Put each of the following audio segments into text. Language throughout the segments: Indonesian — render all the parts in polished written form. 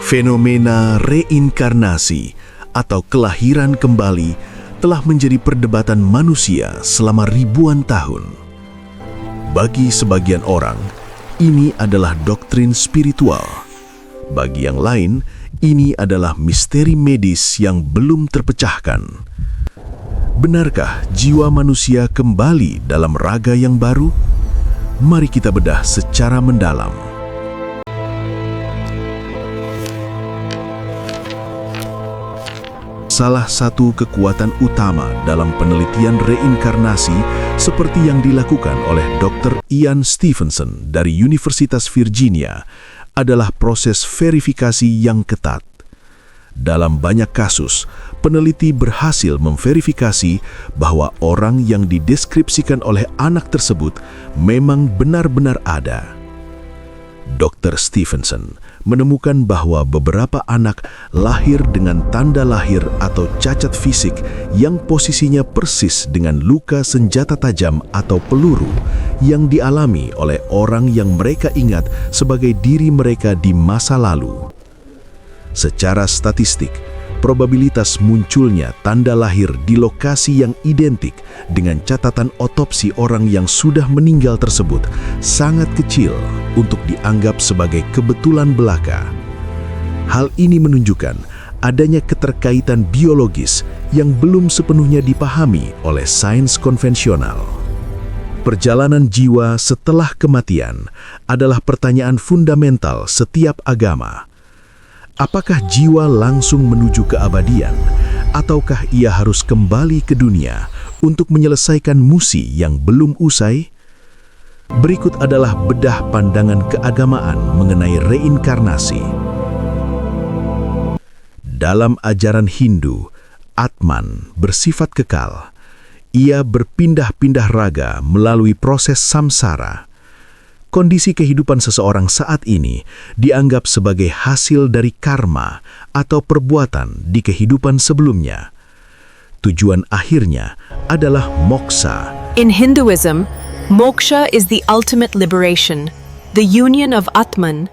Fenomena reinkarnasi atau kelahiran kembali telah menjadi perdebatan manusia selama ribuan tahun. Bagi sebagian orang, ini adalah doktrin spiritual. Bagi yang lain, ini adalah misteri medis yang belum terpecahkan. Benarkah jiwa manusia kembali dalam raga yang baru? Mari kita bedah secara mendalam. Salah satu kekuatan utama dalam penelitian reinkarnasi seperti yang dilakukan oleh Dr. Ian Stevenson dari Universitas Virginia adalah proses verifikasi yang ketat. Dalam banyak kasus, peneliti berhasil memverifikasi bahwa orang yang dideskripsikan oleh anak tersebut memang benar-benar ada. Dr. Stevenson menemukan bahwa beberapa anak lahir dengan tanda lahir atau cacat fisik yang posisinya persis dengan luka senjata tajam atau peluru yang dialami oleh orang yang mereka ingat sebagai diri mereka di masa lalu. Secara statistik, probabilitas munculnya tanda lahir di lokasi yang identik dengan catatan otopsi orang yang sudah meninggal tersebut sangat kecil untuk dianggap sebagai kebetulan belaka. Hal ini menunjukkan adanya keterkaitan biologis yang belum sepenuhnya dipahami oleh sains konvensional. Perjalanan jiwa setelah kematian adalah pertanyaan fundamental setiap agama. Apakah jiwa langsung menuju keabadian, ataukah ia harus kembali ke dunia untuk menyelesaikan misi yang belum usai? Berikut adalah bedah pandangan keagamaan mengenai reinkarnasi. Dalam ajaran Hindu, Atman bersifat kekal. Ia berpindah-pindah raga melalui proses samsara. Kondisi kehidupan seseorang saat ini dianggap sebagai hasil dari karma atau perbuatan di kehidupan sebelumnya. Tujuan akhirnya adalah moksha. In Hinduism, moksha is the ultimate liberation, the union of Atman,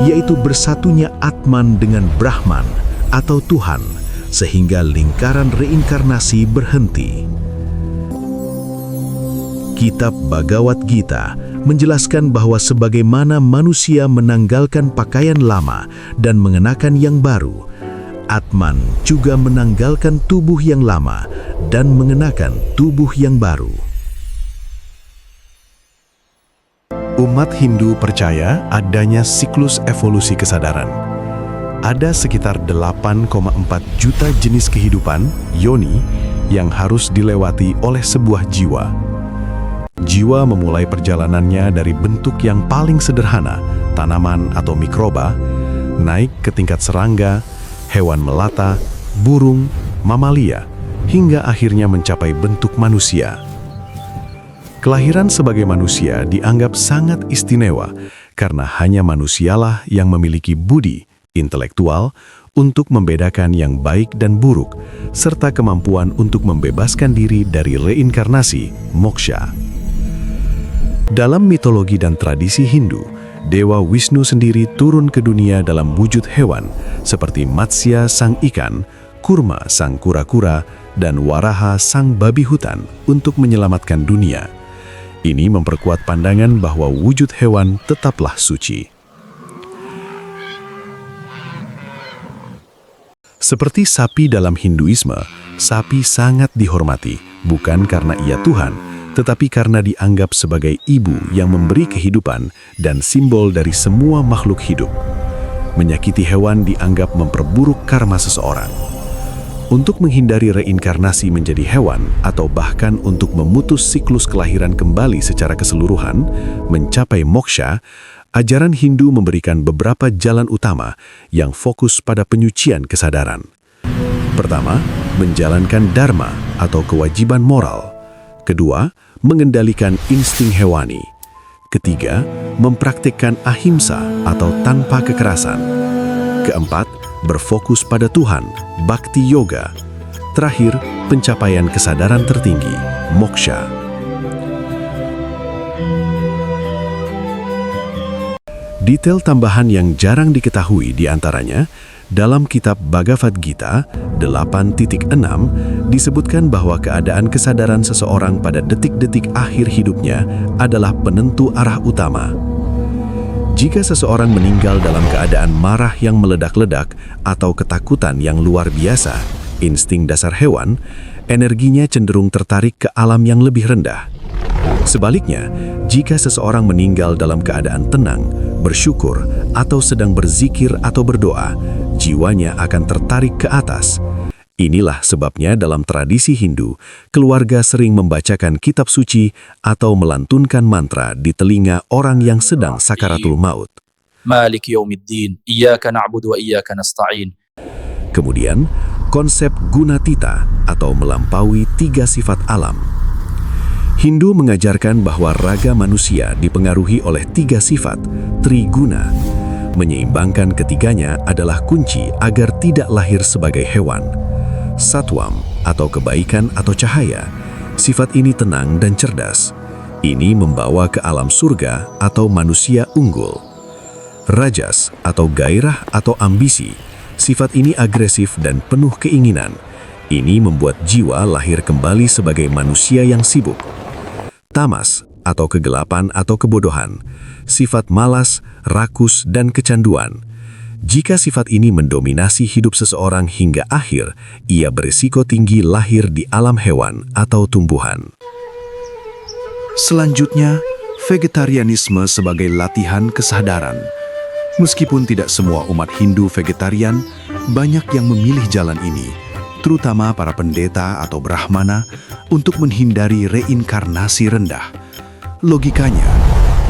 Yaitu bersatunya Atman dengan Brahman atau Tuhan, sehingga lingkaran reinkarnasi berhenti. Kitab Bhagavad Gita menjelaskan bahwa sebagaimana manusia menanggalkan pakaian lama dan mengenakan yang baru, Atman juga menanggalkan tubuh yang lama dan mengenakan tubuh yang baru. Umat Hindu percaya adanya siklus evolusi kesadaran. Ada sekitar 8,4 juta jenis kehidupan, yoni, yang harus dilewati oleh sebuah jiwa. Jiwa memulai perjalanannya dari bentuk yang paling sederhana, tanaman atau mikroba, naik ke tingkat serangga, hewan melata, burung, mamalia, hingga akhirnya mencapai bentuk manusia. Kelahiran sebagai manusia dianggap sangat istimewa karena hanya manusialah yang memiliki budi intelektual untuk membedakan yang baik dan buruk, serta kemampuan untuk membebaskan diri dari reinkarnasi, moksha. Dalam mitologi dan tradisi Hindu, Dewa Wisnu sendiri turun ke dunia dalam wujud hewan, seperti Matsya sang ikan, Kurma sang kura-kura, dan Waraha sang babi hutan untuk menyelamatkan dunia. Ini memperkuat pandangan bahwa wujud hewan tetaplah suci. Seperti sapi dalam Hinduisme, sapi sangat dihormati, bukan karena ia Tuhan, tetapi karena dianggap sebagai ibu yang memberi kehidupan dan simbol dari semua makhluk hidup. Menyakiti hewan dianggap memperburuk karma seseorang. Untuk menghindari reinkarnasi menjadi hewan atau bahkan untuk memutus siklus kelahiran kembali secara keseluruhan, mencapai moksha, ajaran Hindu memberikan beberapa jalan utama yang fokus pada penyucian kesadaran. Pertama, menjalankan dharma atau kewajiban moral. Kedua, mengendalikan insting hewani. Ketiga, mempraktikkan ahimsa atau tanpa kekerasan. Keempat, berfokus pada Tuhan, bhakti yoga. Terakhir, pencapaian kesadaran tertinggi, moksha. Detail tambahan yang jarang diketahui diantaranya, dalam kitab Bhagavad Gita 8.6 disebutkan bahwa keadaan kesadaran seseorang pada detik-detik akhir hidupnya adalah penentu arah utama. Jika seseorang meninggal dalam keadaan marah yang meledak-ledak atau ketakutan yang luar biasa, insting dasar hewan, energinya cenderung tertarik ke alam yang lebih rendah. Sebaliknya, jika seseorang meninggal dalam keadaan tenang, bersyukur, atau sedang berzikir atau berdoa, jiwanya akan tertarik ke atas. Inilah sebabnya dalam tradisi Hindu, keluarga sering membacakan kitab suci atau melantunkan mantra di telinga orang yang sedang sakaratul maut. Malik yaumiddin, iyyaka na'budu wa iyyaka nasta'in. Kemudian, konsep gunatita atau melampaui 3 sifat alam. Hindu mengajarkan bahwa raga manusia dipengaruhi oleh 3 sifat, triguna. Menyeimbangkan ketiganya adalah kunci agar tidak lahir sebagai hewan. Satwam atau kebaikan atau cahaya, sifat ini tenang dan cerdas. Ini membawa ke alam surga atau manusia unggul. Rajas atau gairah atau ambisi, sifat ini agresif dan penuh keinginan. Ini membuat jiwa lahir kembali sebagai manusia yang sibuk. Tamas atau kegelapan atau kebodohan, sifat malas, rakus, dan kecanduan. Jika sifat ini mendominasi hidup seseorang hingga akhir, ia berisiko tinggi lahir di alam hewan atau tumbuhan. Selanjutnya, vegetarianisme sebagai latihan kesadaran. Meskipun tidak semua umat Hindu vegetarian, banyak yang memilih jalan ini, terutama para pendeta atau brahmana, untuk menghindari reinkarnasi rendah. Logikanya,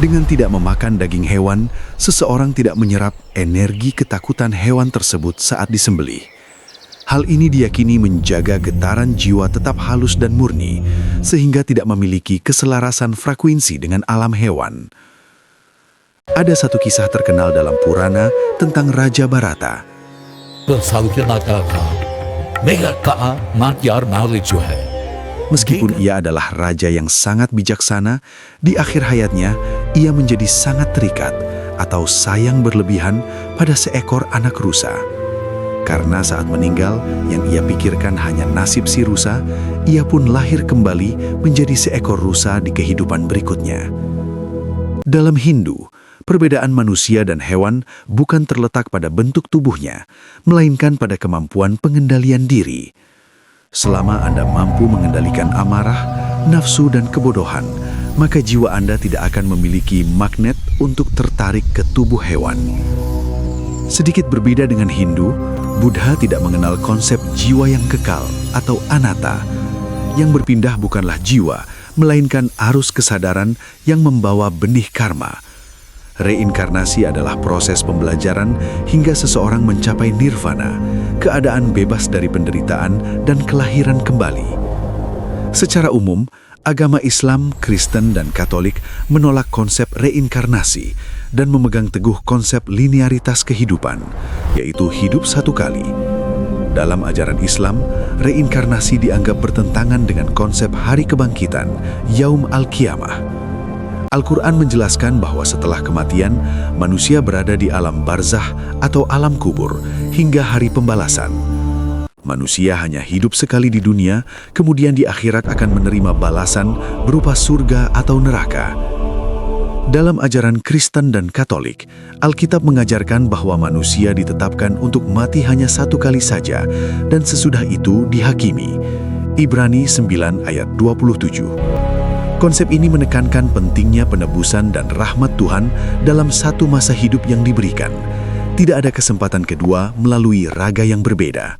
dengan tidak memakan daging hewan, seseorang tidak menyerap energi ketakutan hewan tersebut saat disembelih. Hal ini diyakini menjaga getaran jiwa tetap halus dan murni, sehingga tidak memiliki keselarasan frekuensi dengan alam hewan. Ada satu kisah terkenal dalam Purana tentang Raja Bharata. Meskipun ia adalah raja yang sangat bijaksana, di akhir hayatnya ia menjadi sangat terikat atau sayang berlebihan pada seekor anak rusa. Karena saat meninggal, yang ia pikirkan hanya nasib si rusa, ia pun lahir kembali menjadi seekor rusa di kehidupan berikutnya. Dalam Hindu, perbedaan manusia dan hewan bukan terletak pada bentuk tubuhnya, melainkan pada kemampuan pengendalian diri. Selama Anda mampu mengendalikan amarah, nafsu, dan kebodohan, maka jiwa Anda tidak akan memiliki magnet untuk tertarik ke tubuh hewan. Sedikit berbeda dengan Hindu, Buddha tidak mengenal konsep jiwa yang kekal atau anatta. Yang berpindah bukanlah jiwa, melainkan arus kesadaran yang membawa benih karma. Reinkarnasi adalah proses pembelajaran hingga seseorang mencapai nirvana, keadaan bebas dari penderitaan dan kelahiran kembali. Secara umum, agama Islam, Kristen, dan Katolik menolak konsep reinkarnasi dan memegang teguh konsep linearitas kehidupan, yaitu hidup satu kali. Dalam ajaran Islam, reinkarnasi dianggap bertentangan dengan konsep hari kebangkitan, Yaum al-Qiyamah. Al-Quran menjelaskan bahwa setelah kematian, manusia berada di alam barzah atau alam kubur hingga hari pembalasan. Manusia hanya hidup sekali di dunia, kemudian di akhirat akan menerima balasan berupa surga atau neraka. Dalam ajaran Kristen dan Katolik, Alkitab mengajarkan bahwa manusia ditetapkan untuk mati hanya satu kali saja dan sesudah itu dihakimi. Ibrani 9 ayat 27. Konsep ini menekankan pentingnya penebusan dan rahmat Tuhan dalam satu masa hidup yang diberikan. Tidak ada kesempatan kedua melalui raga yang berbeda.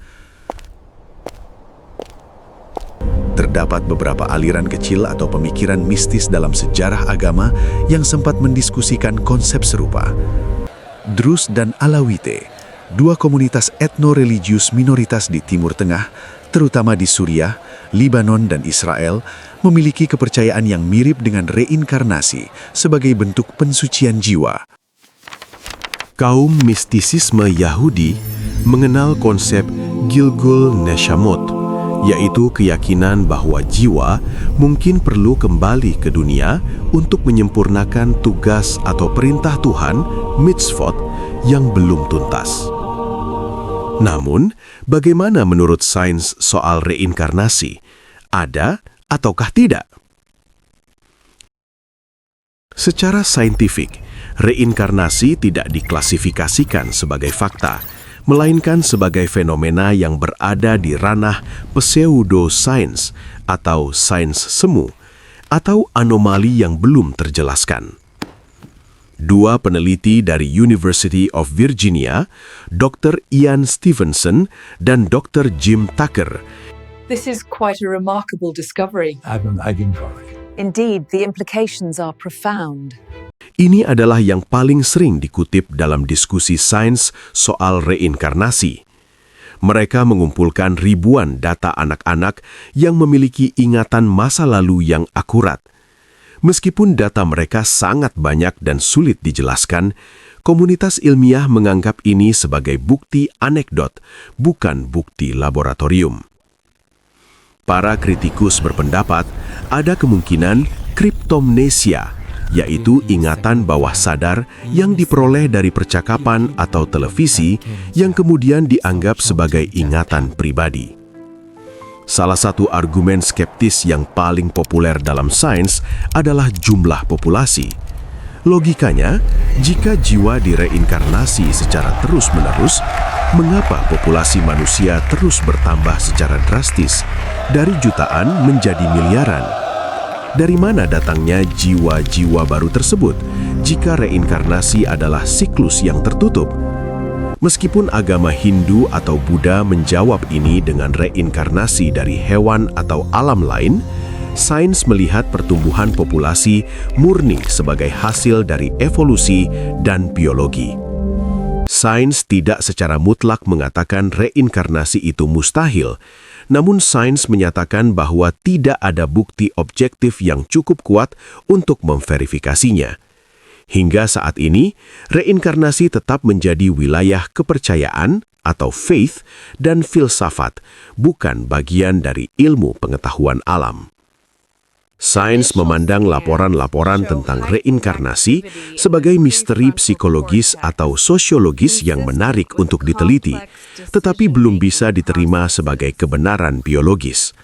Terdapat beberapa aliran kecil atau pemikiran mistis dalam sejarah agama yang sempat mendiskusikan konsep serupa. Drus dan Alawite, dua komunitas etno-religius minoritas di Timur Tengah, terutama di Suriah, Libanon, dan Israel, memiliki kepercayaan yang mirip dengan reinkarnasi sebagai bentuk pensucian jiwa. Kaum mistisisme Yahudi mengenal konsep Gilgul Neshamot, yaitu keyakinan bahwa jiwa mungkin perlu kembali ke dunia untuk menyempurnakan tugas atau perintah Tuhan, mitzvot, yang belum tuntas. Namun, bagaimana menurut sains soal reinkarnasi? Ada ataukah tidak? Secara saintifik, reinkarnasi tidak diklasifikasikan sebagai fakta, melainkan sebagai fenomena yang berada di ranah pseudosains atau sains semu, atau anomali yang belum terjelaskan. Dua peneliti dari University of Virginia, Dr. Ian Stevenson dan Dr. Jim Tucker, This is quite a remarkable discovery. Indeed, the implications are profound. ini adalah yang paling sering dikutip dalam diskusi sains soal reinkarnasi. Mereka mengumpulkan ribuan data anak-anak yang memiliki ingatan masa lalu yang akurat. Meskipun data mereka sangat banyak dan sulit dijelaskan, komunitas ilmiah menganggap ini sebagai bukti anekdot, bukan bukti laboratorium. Para kritikus berpendapat ada kemungkinan kriptomnesia, yaitu ingatan bawah sadar yang diperoleh dari percakapan atau televisi yang kemudian dianggap sebagai ingatan pribadi. Salah satu argumen skeptis yang paling populer dalam sains adalah jumlah populasi. Logikanya, jika jiwa direinkarnasi secara terus-menerus, mengapa populasi manusia terus bertambah secara drastis dari jutaan menjadi miliaran? Dari mana datangnya jiwa-jiwa baru tersebut jika reinkarnasi adalah siklus yang tertutup? Meskipun agama Hindu atau Buddha menjawab ini dengan reinkarnasi dari hewan atau alam lain, sains melihat pertumbuhan populasi murni sebagai hasil dari evolusi dan biologi. Sains tidak secara mutlak mengatakan reinkarnasi itu mustahil, namun sains menyatakan bahwa tidak ada bukti objektif yang cukup kuat untuk memverifikasinya. Hingga saat ini, reinkarnasi tetap menjadi wilayah kepercayaan atau faith dan filsafat, bukan bagian dari ilmu pengetahuan alam. Sains memandang laporan-laporan tentang reinkarnasi sebagai misteri psikologis atau sosiologis yang menarik untuk diteliti, tetapi belum bisa diterima sebagai kebenaran biologis.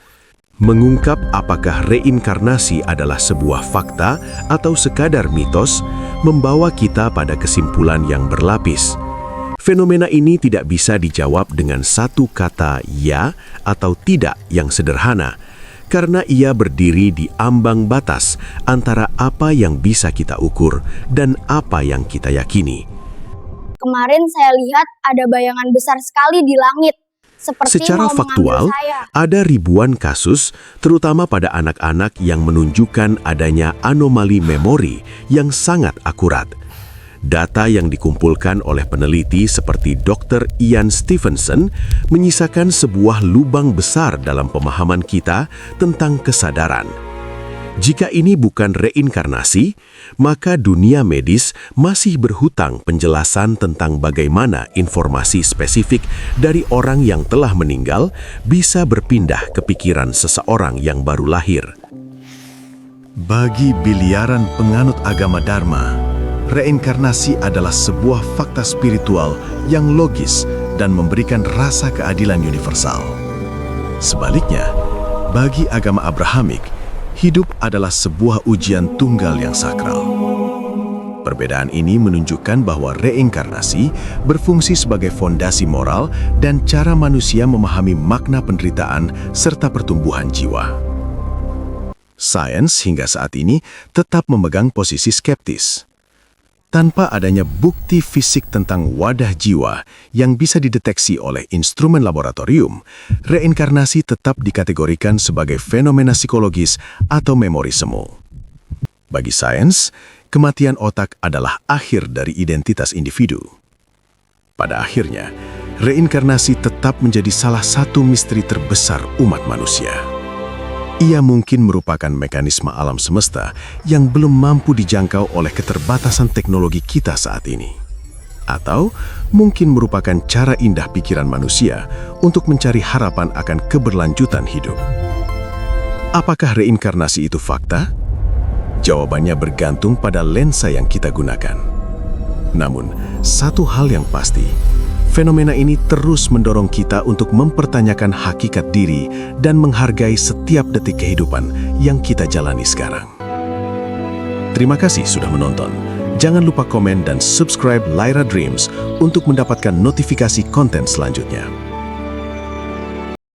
Mengungkap apakah reinkarnasi adalah sebuah fakta atau sekadar mitos membawa kita pada kesimpulan yang berlapis. Fenomena ini tidak bisa dijawab dengan satu kata ya atau tidak yang sederhana, karena ia berdiri di ambang batas antara apa yang bisa kita ukur dan apa yang kita yakini. Kemarin saya lihat ada bayangan besar sekali di langit. Seperti Secara mau faktual, mengambil saya. ada ribuan kasus, terutama pada anak-anak yang menunjukkan adanya anomali memori yang sangat akurat. Data yang dikumpulkan oleh peneliti seperti Dr. Ian Stevenson menyisakan sebuah lubang besar dalam pemahaman kita tentang kesadaran. Jika ini bukan reinkarnasi, maka dunia medis masih berhutang penjelasan tentang bagaimana informasi spesifik dari orang yang telah meninggal bisa berpindah ke pikiran seseorang yang baru lahir. Bagi biliaran penganut agama Dharma, reinkarnasi adalah sebuah fakta spiritual yang logis dan memberikan rasa keadilan universal. Sebaliknya, bagi agama Abrahamik, hidup adalah sebuah ujian tunggal yang sakral. Perbedaan ini menunjukkan bahwa reinkarnasi berfungsi sebagai fondasi moral dan cara manusia memahami makna penderitaan serta pertumbuhan jiwa. Sains hingga saat ini tetap memegang posisi skeptis. Tanpa adanya bukti fisik tentang wadah jiwa yang bisa dideteksi oleh instrumen laboratorium, reinkarnasi tetap dikategorikan sebagai fenomena psikologis atau memori semu. Bagi sains, kematian otak adalah akhir dari identitas individu. Pada akhirnya, reinkarnasi tetap menjadi salah satu misteri terbesar umat manusia. Ia mungkin merupakan mekanisme alam semesta yang belum mampu dijangkau oleh keterbatasan teknologi kita saat ini. Atau mungkin merupakan cara indah pikiran manusia untuk mencari harapan akan keberlanjutan hidup. Apakah reinkarnasi itu fakta? Jawabannya bergantung pada lensa yang kita gunakan. Namun, satu hal yang pasti, fenomena ini terus mendorong kita untuk mempertanyakan hakikat diri dan menghargai setiap detik kehidupan yang kita jalani sekarang. Terima kasih sudah menonton. Jangan lupa komen dan subscribe Lyra Dreams untuk mendapatkan notifikasi konten selanjutnya.